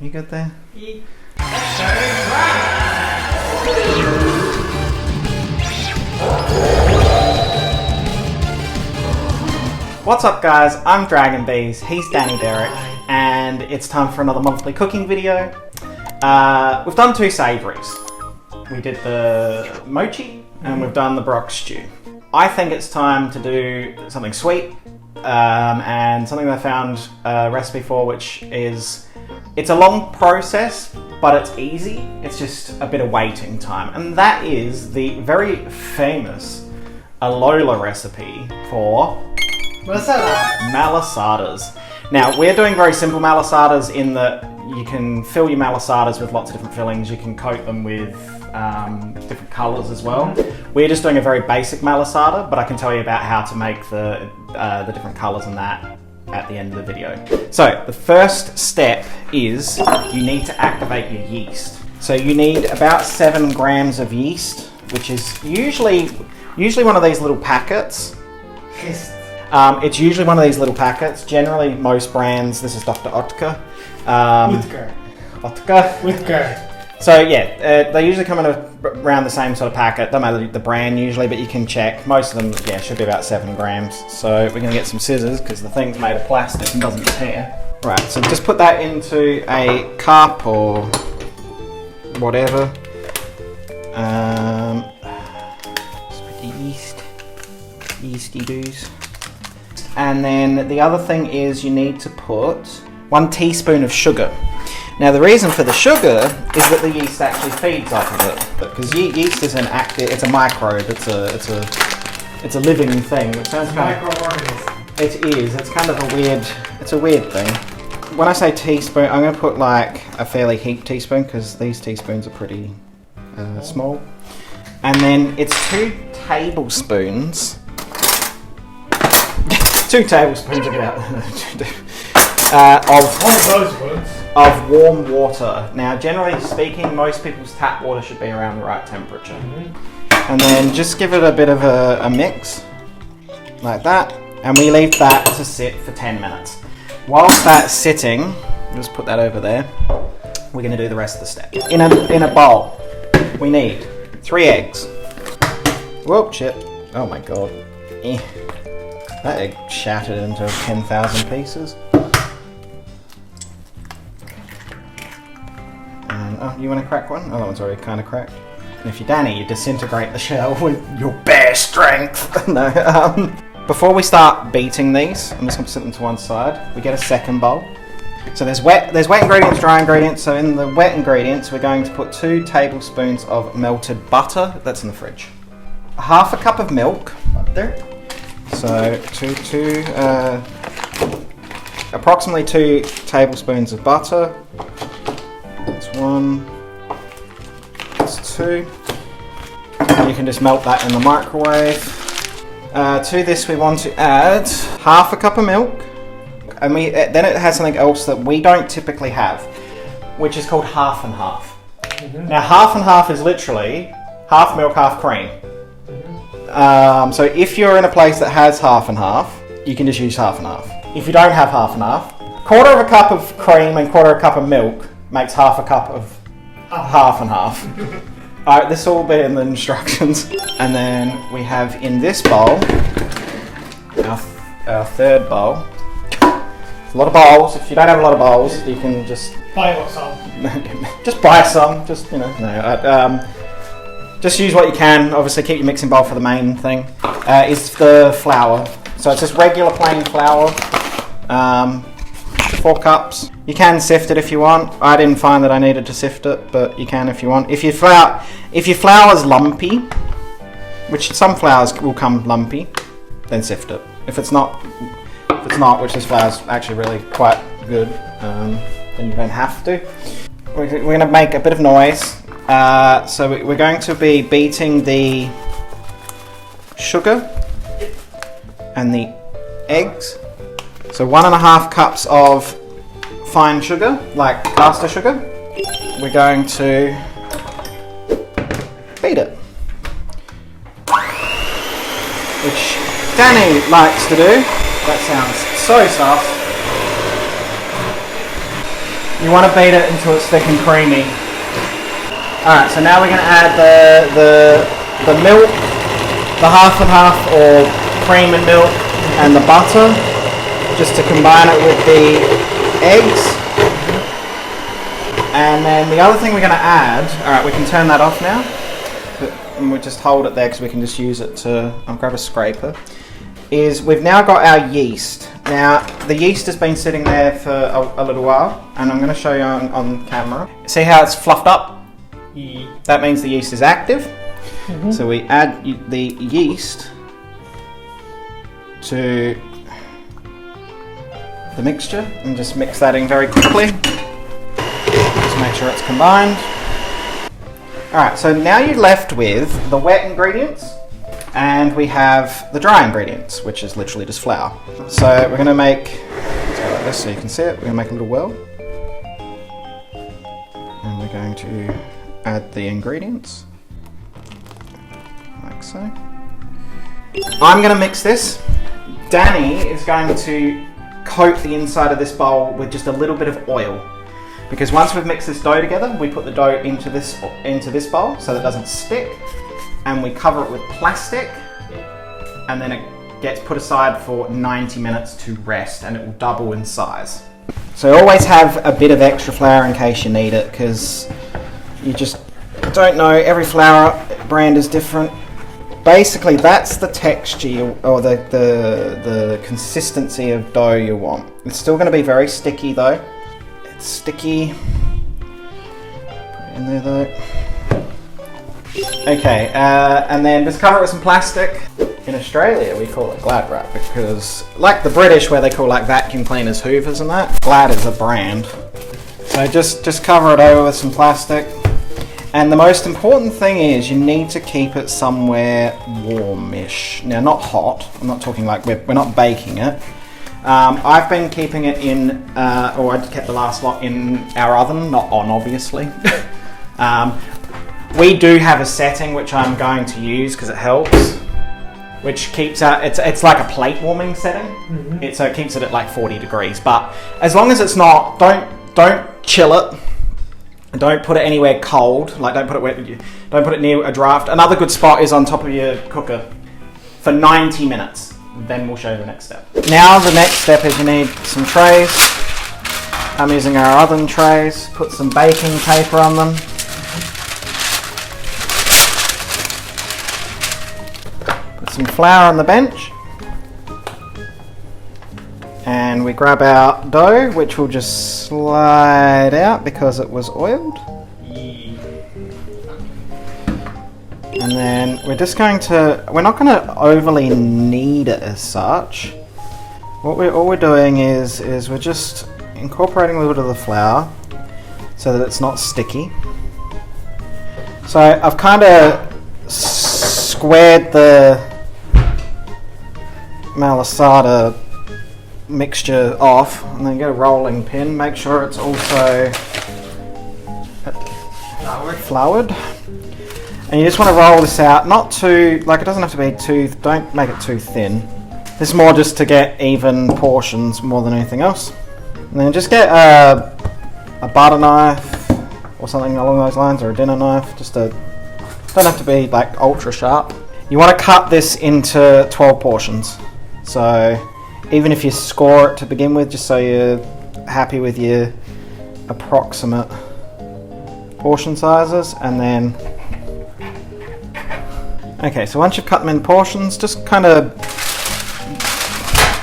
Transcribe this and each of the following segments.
You good there? What's up guys, I'm DragonBeaz, he's Danny Derrick, and it's time for another monthly cooking video. We've done two savouries. We did the mochi and we've done the brock stew. I think it's time to do something sweet and something that I found a recipe for, which is, it's a long process, but it's easy. It's just a bit of waiting time. And that is the very famous Alola recipe for Malasadas. Now, we're doing very simple malasadas in that you can fill your malasadas with lots of different fillings. You can coat them with different colours as well. We're just doing a very basic malasada, but I can tell you about how to make the different colours and that at the end of the video. So, the first step is you need to activate your yeast. So you need about 7 grams of yeast, which is usually one of these little packets. It's usually one of these little packets. Generally, most brands, this is Dr. Oetker. Oetker. So yeah, they usually come in around the same sort of packet. Don't matter the brand usually, but you can check. Most of them, yeah, should be about 7 grams. So we're gonna get some scissors because the thing's made of plastic and doesn't tear. Right, so just put that into a cup or whatever. Just put the yeasty doos. And then the other thing is you need to put 1 teaspoon of sugar. Now the reason for the sugar is that the yeast actually feeds off of it, because yeast is it's a microbe. It's a living thing. It sounds kind of microorganism. It is. It's kind of a weird thing. When I say teaspoon, I'm going to put like a fairly heaped teaspoon because these teaspoons are pretty small. And then it's 2 tablespoons. 2 tablespoons of warm water. Now, generally speaking, most people's tap water should be around the right temperature. And then just give it a bit of a mix, like that, and we leave that to sit for 10 minutes. Whilst that's sitting, just put that over there, we're going to do the rest of the steps. In a bowl, we need 3 eggs. Whoop, shit. Oh my god. That egg shattered into 10,000 pieces. And, oh, you want to crack one? Oh, that one's already kind of cracked. And if you're Danny, you disintegrate the shell with your bare strength. No, before we start beating these, I'm just going to set them to one side. We get a second bowl. So there's wet ingredients, dry ingredients. So in the wet ingredients, we're going to put 2 tablespoons of melted butter. That's in the fridge. Half a cup of milk. Butter. So approximately 2 tablespoons of butter. That's 1. That's 2. You can just melt that in the microwave. To this we want to add half a cup of milk. And then it has something else that we don't typically have, which is called half and half. Now half and half is literally half milk, half cream. So if you're in a place that has half and half, you can just use half and half. If you don't have half and half, 1/4 cup of cream and 1/4 cup of milk makes half a cup of half and half. Alright, this will be in the instructions. And then we have in this bowl, our third bowl. It's a lot of bowls. If you don't have a lot of bowls, you can just buy some. Just buy some. Just, you know, just use what you can. Obviously, keep your mixing bowl for the main thing. Is the flour. So it's just regular plain flour. 4 cups. You can sift it if you want. I didn't find that I needed to sift it, but you can if you want. If your flour's lumpy, which some flours will come lumpy, then sift it. If it's not, which this flour's actually really quite good, then you don't have to. We're going to make a bit of noise. So we're going to be beating the sugar and the eggs. So 1.5 cups of fine sugar, like caster sugar. We're going to beat it, which Danny likes to do. That sounds so soft. You want to beat it until it's thick and creamy. Alright, so now we're going to add the milk, the half and half, or cream and milk, and the butter, just to combine it with the eggs. And then the other thing we're going to add, alright, we can turn that off now. And we'll just hold it there because we can just use it to, I'll grab a scraper, is we've now got our yeast. Now, the yeast has been sitting there for a little while, and I'm going to show you on camera. See how it's fluffed up? Yeah. That means the yeast is active. Mm-hmm. So we add the yeast to the mixture and just mix that in very quickly. Just make sure it's combined. Alright, so now you're left with the wet ingredients, and we have the dry ingredients, which is literally just flour. So we're going to make, let's go like this so you can see it, we're going to make a little well. And we're going to add the ingredients, like so. I'm going to mix this. Danny is going to coat the inside of this bowl with just a little bit of oil. Because once we've mixed this dough together, we put the dough into this bowl so that it doesn't stick, and we cover it with plastic, and then it gets put aside for 90 minutes to rest, and it will double in size. So always have a bit of extra flour in case you need it, because you just don't know, every flour brand is different. Basically, that's the texture or the consistency of dough you want. It's still going to be very sticky though. It's sticky. Put it in there though. Okay, and then just cover it with some plastic. In Australia, we call it Glad Wrap because, like the British, where they call like vacuum cleaners Hoovers and that, Glad is a brand. So just cover it over with some plastic. And the most important thing is you need to keep it somewhere warmish. Now, not hot. I'm not talking like we're not baking it. I've been keeping it in, or I kept the last lot in our oven, not on, obviously. We do have a setting which I'm going to use because it helps, which keeps out. It's like a plate warming setting. Mm-hmm. So it keeps it at like 40 degrees. But as long as it's not, don't chill it. Don't put it anywhere cold. Like don't put it near a draft. Another good spot is on top of your cooker for 90 minutes. Then we'll show you the next step. Now the next step is you need some trays. I'm using our oven trays. Put some baking paper on them. Put some flour on the bench. And we grab our dough, which will just slide out because it was oiled. And then we're not going to overly knead it as such. All we're doing is we're just incorporating a little bit of the flour so that it's not sticky. So I've kind of squared the malasada mixture off, and then get a rolling pin. Make sure it's also floured. And you just want to roll this out, not too, like it doesn't have to be too, don't make it too thin. This is more just to get even portions more than anything else. And then just get a butter knife or something along those lines, or a dinner knife, don't have to be like ultra sharp. You want to cut this into 12 portions. So even if you score it to begin with, just so you're happy with your approximate portion sizes, and then okay, so once you've cut them in portions, just kind of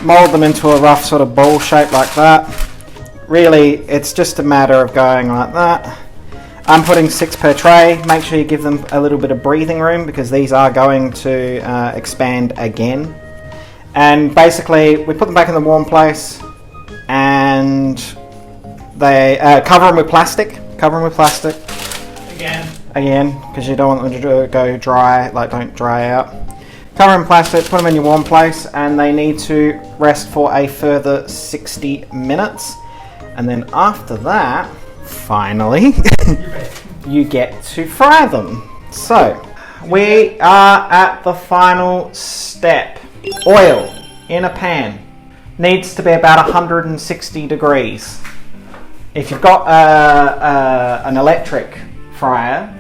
mold them into a rough sort of bowl shape like that. Really, it's just a matter of going like that. I'm putting 6 per tray. Make sure you give them a little bit of breathing room because these are going to expand again. And basically, we put them back in the warm place, and they cover them with plastic. Cover them with plastic. Again, because you don't want them to go dry, like don't dry out. Cover them in plastic, put them in your warm place, and they need to rest for a further 60 minutes. And then after that, finally, you get to fry them. So, we are at the final step. Oil in a pan. Needs to be about 160 degrees. If you've got an electric fryer,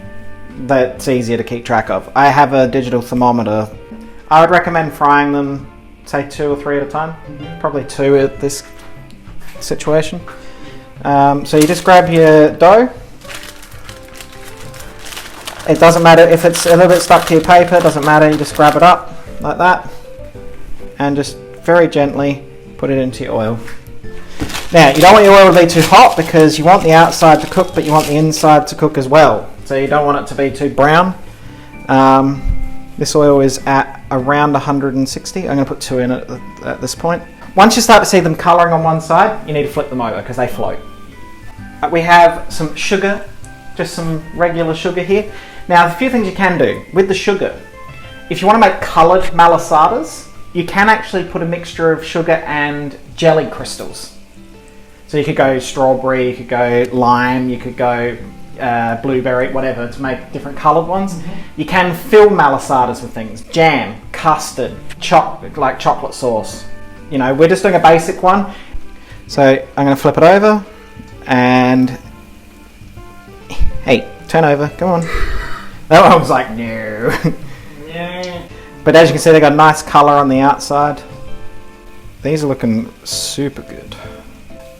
that's easier to keep track of. I have a digital thermometer. I would recommend frying them, say 2 or 3 at a time. Probably 2 at this situation. So you just grab your dough. It doesn't matter if it's a little bit stuck to your paper, it doesn't matter, you just grab it up like that and just very gently put it into your oil. Now, you don't want your oil to be too hot because you want the outside to cook, but you want the inside to cook as well. So you don't want it to be too brown. This oil is at around 160. I'm going to put 2 in it at this point. Once you start to see them colouring on one side, you need to flip them over because they float. We have some sugar, just some regular sugar here. Now, a few things you can do with the sugar. If you want to make coloured malasadas, you can actually put a mixture of sugar and jelly crystals. So you could go strawberry, you could go lime, you could go blueberry, whatever, to make different coloured ones. You can fill malasadas with things. Jam, custard, like chocolate sauce. You know, we're just doing a basic one. So I'm going to flip it over and... Hey, turn over, come on. That one was like, no. But as you can see, they got a nice colour on the outside. These are looking super good.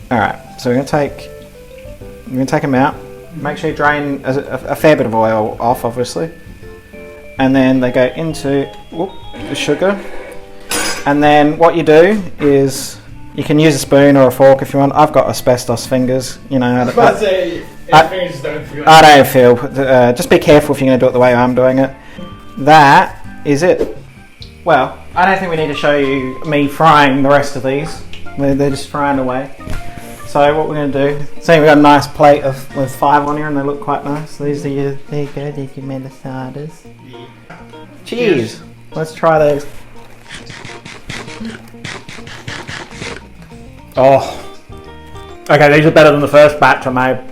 Alright, so we're going to take them out. Make sure you drain a fair bit of oil off, obviously. And then they go into the sugar. And then what you do is, you can use a spoon or a fork if you want. I've got asbestos fingers, you know. I don't feel. Just be careful if you're going to do it the way I'm doing it. That is it. Well, I don't think we need to show you me frying the rest of these. They're just frying away. So what we're going to do, see, we've got a nice plate with 5 on here and they look quite nice. These are your, there you go, there's your malasadas. Cheers! Let's try those. Oh. Okay, these are better than the first batch I made.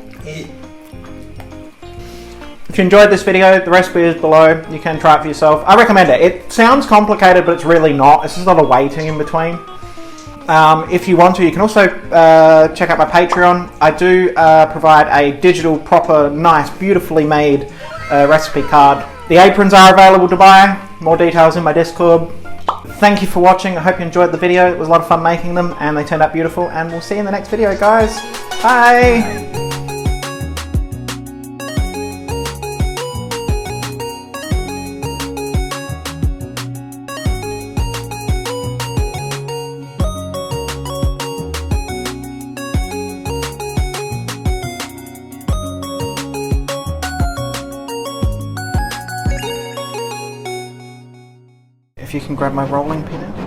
If you enjoyed this video, the recipe is below. You can try it for yourself. I recommend it. It sounds complicated, but it's really not. It's just a lot of waiting in between. If you want to, you can also check out my Patreon. I do provide a digital, proper, nice, beautifully made recipe card. The aprons are available to buy. More details in my Discord. Thank you for watching. I hope you enjoyed the video. It was a lot of fun making them and they turned out beautiful. And we'll see you in the next video, guys. Bye! If you can grab my rolling pin out.